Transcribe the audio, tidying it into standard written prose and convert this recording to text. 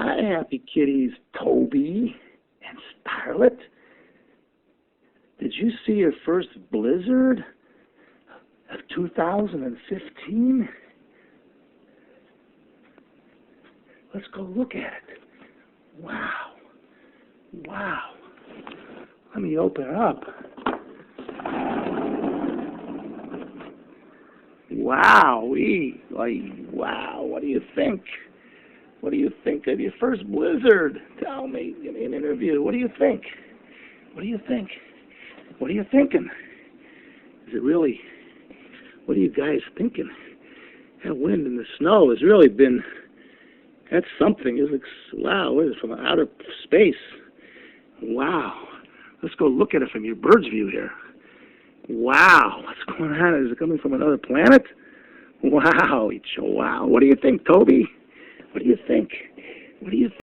Hi, happy kitties, Toby and Starlit. Did you see your first blizzard of 2015? Let's go look at it. Wow. Wow. Let me open it up. Wowee. Wow. What do you think? What do you think of your first blizzard? Tell me. Give me an interview. What do you think? What do you think? What are you thinking? Is it really? What are you guys thinking? That wind and the snow has really been. That's something. Wow, what is it, from outer space? Wow. Let's go look at it from your bird's view here. Wow. What's going on? Is it coming from another planet? Wow. Wow. What do you think, Toby? What do you think? What do you think?